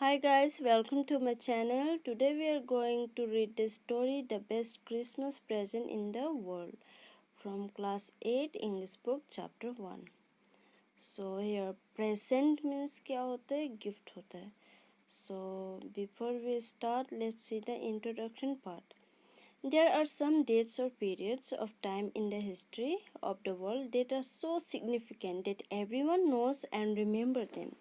Hi guys, welcome to my channel. Today we are going to read the story The Best Christmas Present in the World from class 8 English book chapter 1. So here present means क्या होता है, gift होता है. So before we start, let's see the introduction part. There are some dates or periods of time in the history of the world that are so significant that everyone knows and remember them.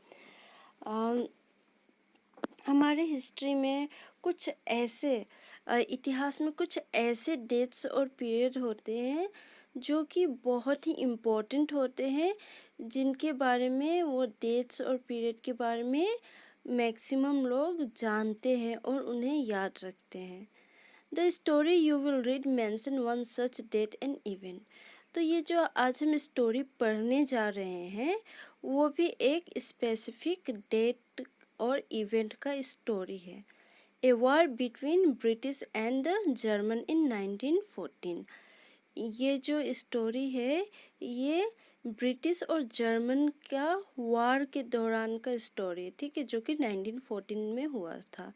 हमारे history में कुछ ऐसे इतिहास में कुछ ऐसे dates और period होते हैं जो कि बहुत ही इम्पोर्टेंट होते हैं, जिनके बारे में वो डेट्स और पीरियड के बारे में मैक्सिमम लोग जानते हैं और उन्हें याद रखते हैं. The story you will read mention one such date and event. तो ये जो आज हम स्टोरी पढ़ने जा रहे हैं वो भी एक स्पेसिफिक डेट और इवेंट का स्टोरी है. A war between British and the German in 1914. ये जो स्टोरी है ये ब्रिटिश और जर्मन का वार के दौरान का स्टोरी है, ठीक है, जो कि 1914 में हुआ था.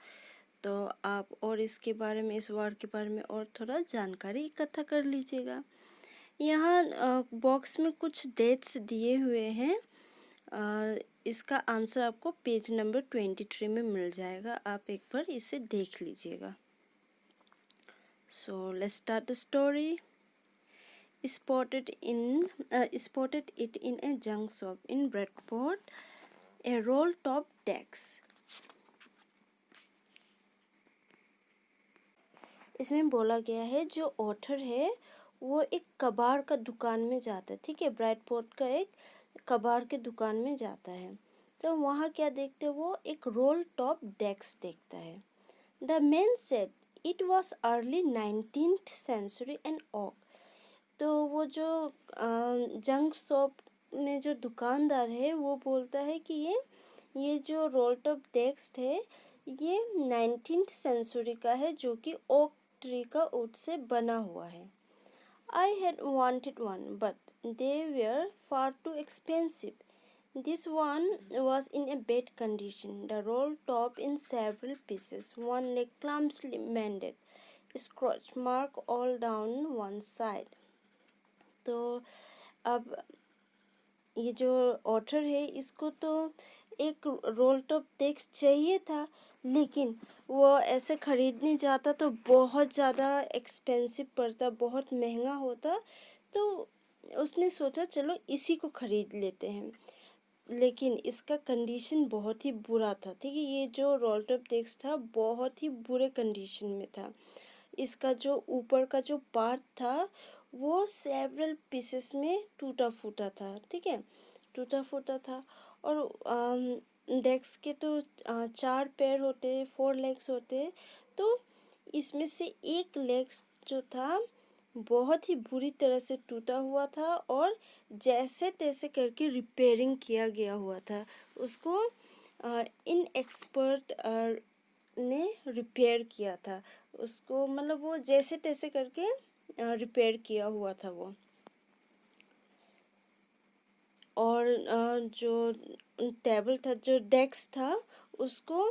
तो आप और इसके बारे में, इस वार के बारे में और थोड़ा जानकारी इकट्ठा कर लीजिएगा. यहाँ बॉक्स में कुछ डेट्स दिए हुए हैं. इसका आंसर आपको पेज नंबर 23 में मिल जाएगा. आप एक बार इसे देख लीजिएगा. So let's start the story. Spotted it in a junk shop in Bradford, a roll-top desk. इसमें बोला गया है जो ऑथर है वो एक कबाड़ का दुकान में जाता है, ठीक है, ब्रैडफोर्ड का एक कबाड़ के दुकान में जाता है. तो वहाँ क्या देखते हैं, वो एक रोल टॉप डेस्क देखता है. The man said it was early 19th century and oak. तो वो जो जंक शॉप में जो दुकानदार है वो बोलता है कि ये जो रोल टॉप डेस्क है ये 19th सेंचुरी का है, जो कि ओक ट्री का वुड से बना हुआ है. I had wanted one, but they were far too expensive. This one was in a bad condition, the roll top in several pieces, one leg clumsily mended, scratch mark all down one side. तो अब ये जो author है इसको तो एक role top desk चाहिए था, लेकिन वो ऐसे खरीदने जाता तो बहुत ज़्यादा एक्सपेंसिव पड़ता, बहुत महंगा होता. तो उसने सोचा चलो इसी को खरीद लेते हैं, लेकिन इसका कंडीशन बहुत ही बुरा था, ठीक है. ये जो रोल टॉप डेस्क था बहुत ही बुरे कंडीशन में था. इसका जो ऊपर का जो पार्ट था वो सेवरल पीसेस में टूटा फूटा था, ठीक है, टूटा फूटा था. और डेस्क के तो 4 पैर होते, 4 लेग्स होते. तो इसमें से एक लेग्स जो था बहुत ही बुरी तरह से टूटा हुआ था और जैसे तैसे करके रिपेयरिंग किया गया हुआ था. उसको इन एक्सपर्ट ने रिपेयर किया था उसको, मतलब वो जैसे तैसे करके रिपेयर किया हुआ था वो. और जो टेबल था, जो डेस्क था, उसको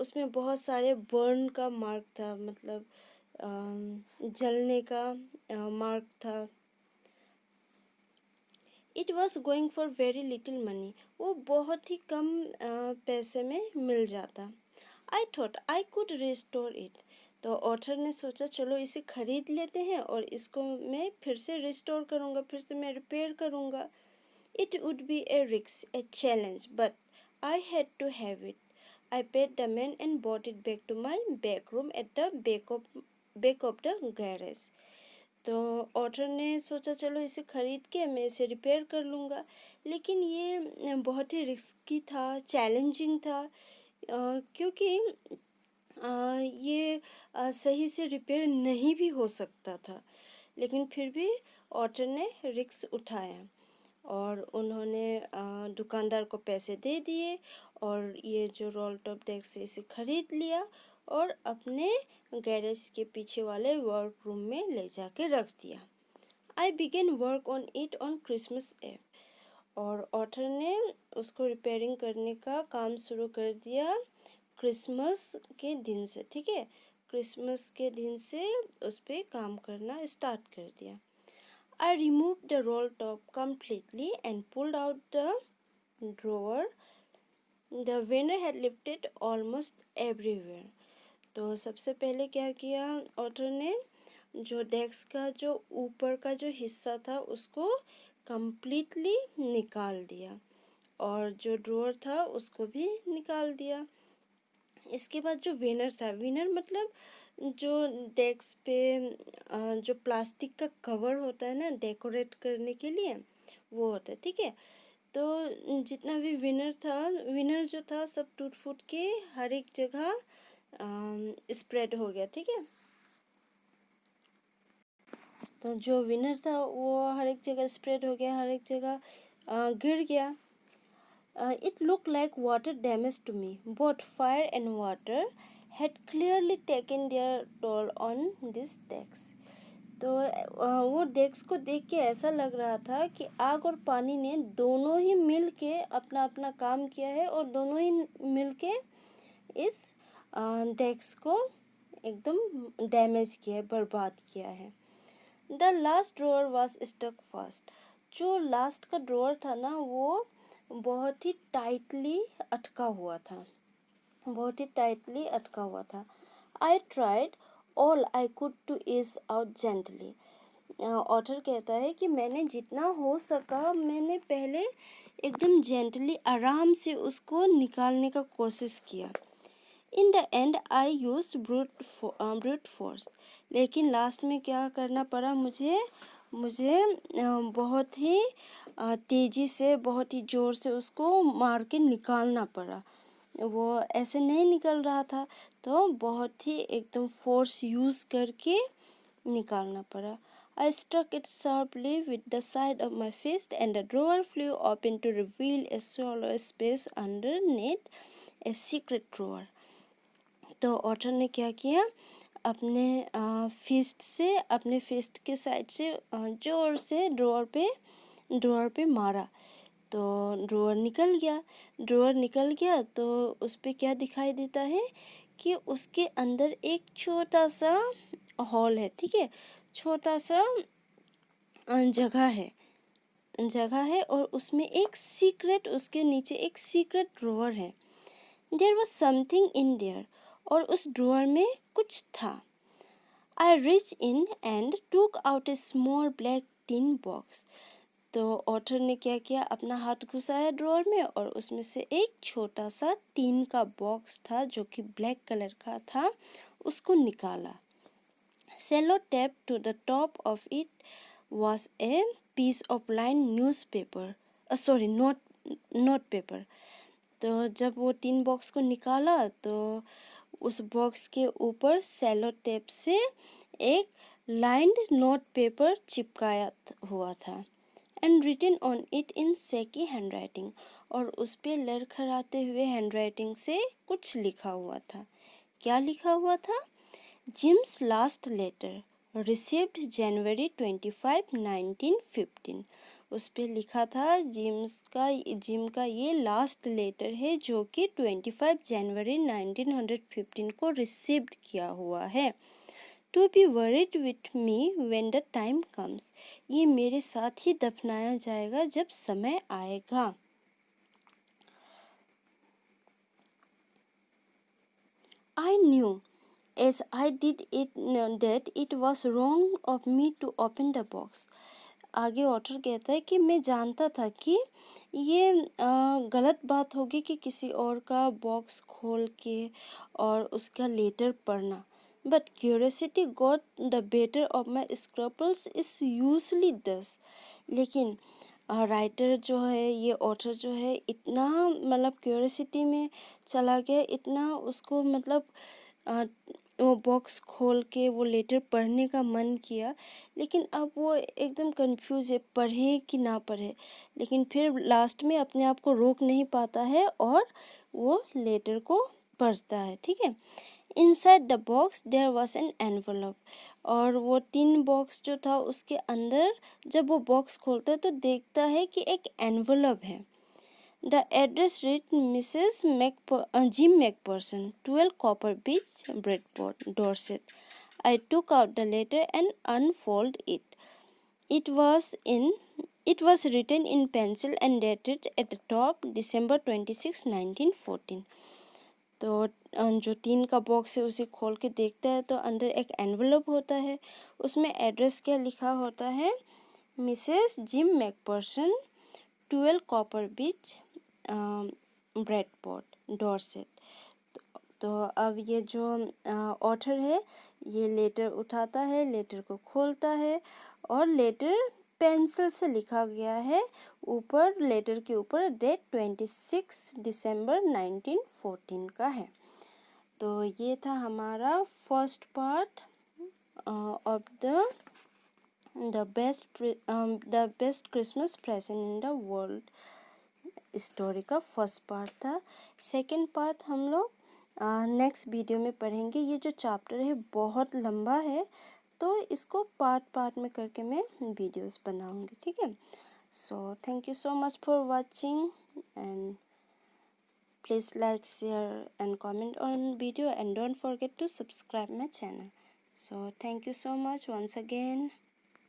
उसमें बहुत सारे बर्न का मार्क था, मतलब जलने का मार्क था. It was going for very little money. वो बहुत ही कम पैसे में मिल जाता. I thought I could restore it. तो ऑथर ने सोचा चलो इसे खरीद लेते हैं और इसको मैं फिर से रिस्टोर करूँगा, फिर से मैं रिपेयर करूँगा. It would be a risk, a challenge, but I had to have it. I paid the man and brought it back to my back room at the back of the garage. तो author ने सोचा चलो इसे ख़रीद के मैं इसे repair कर लूँगा, लेकिन ये बहुत ही रिस्की था, चैलेंजिंग था, क्योंकि ये सही से रिपेयर नहीं भी हो सकता था. लेकिन फिर भी ऑथर ने रिस्क उठाया और उन्होंने दुकानदार को पैसे दे दिए और ये जो रोल टॉप डेस्क से इसे ख़रीद लिया और अपने गैरेज के पीछे वाले वर्क रूम में ले जाके रख दिया. I begin work on it on Christmas eve. और ऑथर ने उसको रिपेयरिंग करने का काम शुरू कर दिया क्रिसमस के दिन से, ठीक है, क्रिसमस के दिन से उस पर काम करना स्टार्ट कर दिया। I removed the roll top completely and pulled out the drawer. The winner had lifted almost everywhere. तो सबसे पहले क्या किया ऑथर ने, जो डेस्क का जो ऊपर का जो हिस्सा था उसको completely निकाल दिया और जो ड्रॉअर था उसको भी निकाल दिया। इसके बाद जो विनर था, विनर मतलब जो डेस्क पे जो प्लास्टिक का कवर होता है ना डेकोरेट करने के लिए, वो होता है, ठीक है। तो जितना भी विनर था, विनर जो था सब टूट फूट के हर एक जगह स्प्रेड हो गया, ठीक है। तो जो विनर था वो हर एक जगह स्प्रेड हो गया, हर एक जगह गिर गया। It looked like water damage to me. Both fire and water had clearly taken their toll on this desk. तो वो डेस्क को देख के ऐसा लग रहा था कि आग और पानी ने दोनों ही मिल के अपना अपना काम किया है और दोनों ही मिल के इस डेस्क को एकदम डैमेज किया है, बर्बाद किया है। The last drawer was stuck fast. जो लास्ट का ड्रॉअर था ना वो बहुत ही टाइटली अटका हुआ था, बहुत ही टाइटली अटका हुआ था। I tried all I could to ease out gently. Author कहता है कि मैंने जितना हो सका मैंने पहले एकदम जेंटली आराम से उसको निकालने का कोशिश किया। In the and I use brute force. लेकिन लास्ट में क्या करना पड़ा मुझे बहुत ही तेज़ी से, बहुत ही ज़ोर से उसको मार के निकालना पड़ा। वो ऐसे नहीं निकल रहा था तो बहुत ही एकदम फोर्स यूज़ करके निकालना पड़ा। I struck it sharply with the side of my fist and the drawer flew open to reveal a shallow space underneath a secret drawer. तो ऑथर ने क्या किया, अपने फिस्ट के साइड से जोर से ड्रॉअर पे मारा तो ड्रॉअर निकल गया। तो उस पे क्या दिखाई देता है कि उसके अंदर एक छोटा सा हॉल है, ठीक है, छोटा सा जगह है और उसमें उसके नीचे एक सीक्रेट ड्रॉअर है। There was something in there, और उस ड्रॉअर में कुछ था। I reached in and took out a small black tin box. तो ऑथर ने क्या किया, अपना हाथ घुसाया ड्रॉअर में और उसमें से एक छोटा सा टीन का बॉक्स था जो कि ब्लैक कलर का था, उसको निकाला। Sellotape to the top of it was a piece of line note paper. तो जब वो टीन बॉक्स को निकाला तो उस बॉक्स के ऊपर सेलो टेप से एक लाइन्ड नोट पेपर चिपकाया हुआ था। And written on it in shaky handwriting, और उस पे लड़खड़ाते हुए हैंडराइटिंग से कुछ लिखा हुआ था। क्या लिखा हुआ था? जिम्स लास्ट लेटर रिसीव्ड जनवरी 25, 1915। उस पे लिखा था जिम का ये लास्ट लेटर है जो कि 25 जनवरी 1915 को रिसीव्ड किया हुआ है। To be worried with me when the time comes, ये मेरे साथ ही दफनाया जाएगा जब समय आएगा। I knew as I did it that it was wrong of me to open the box. आगे ऑथर कहता है कि मैं जानता था कि ये गलत बात होगी कि किसी और का बॉक्स खोल के और उसका लेटर पढ़ना। But curiosity got the better of my scruples is usually thus. लेकिन राइटर जो है, ये ऑथर जो है, इतना मतलब क्यूरियोसिटी में चला गया, इतना उसको मतलब वो बॉक्स खोल के वो लेटर पढ़ने का मन किया, लेकिन अब वो एकदम कंफ्यूज है, पढ़े कि ना पढ़े। लेकिन फिर लास्ट में अपने आप को रोक नहीं पाता है और वो लेटर को पढ़ता है, ठीक है। Inside the box there was an envelope, और वो टिन बॉक्स जो था उसके अंदर जब वो बॉक्स खोलता है तो देखता है कि एक एनवलप है। The address read Mrs. Jim McPherson, 12 Copper Beach, Bridport, Dorset. I took out the letter and unfolded it. It was written in pencil and dated at the top December 26, 1914. तो जो टीन का box है उसे खोल के देखता है तो अंदर एक एनवलप होता है। उसमें एड्रेस क्या लिखा होता है, मिसेस जिम मैकपर्सन, 12 कॉपर बीच, ब्रेडपोर्ट, डॉर्सेट। तो अब ये जो ऑथर है ये लेटर उठाता है, लेटर को खोलता है और लेटर पेंसिल से लिखा गया है। ऊपर लेटर के ऊपर डेट 26 दिसंबर 1914 का है। तो ये था हमारा first part of the best Christmas present in the world story का फर्स्ट पार्ट था। सेकंड पार्ट हम लोग नेक्स्ट वीडियो में पढ़ेंगे। ये जो चैप्टर है बहुत लंबा है तो इसको पार्ट पार्ट में करके मैं वीडियोस बनाऊंगी, ठीक है। So thank you so much for watching and please like, share and comment on video and don't forget to subscribe my channel. So thank you so much once again.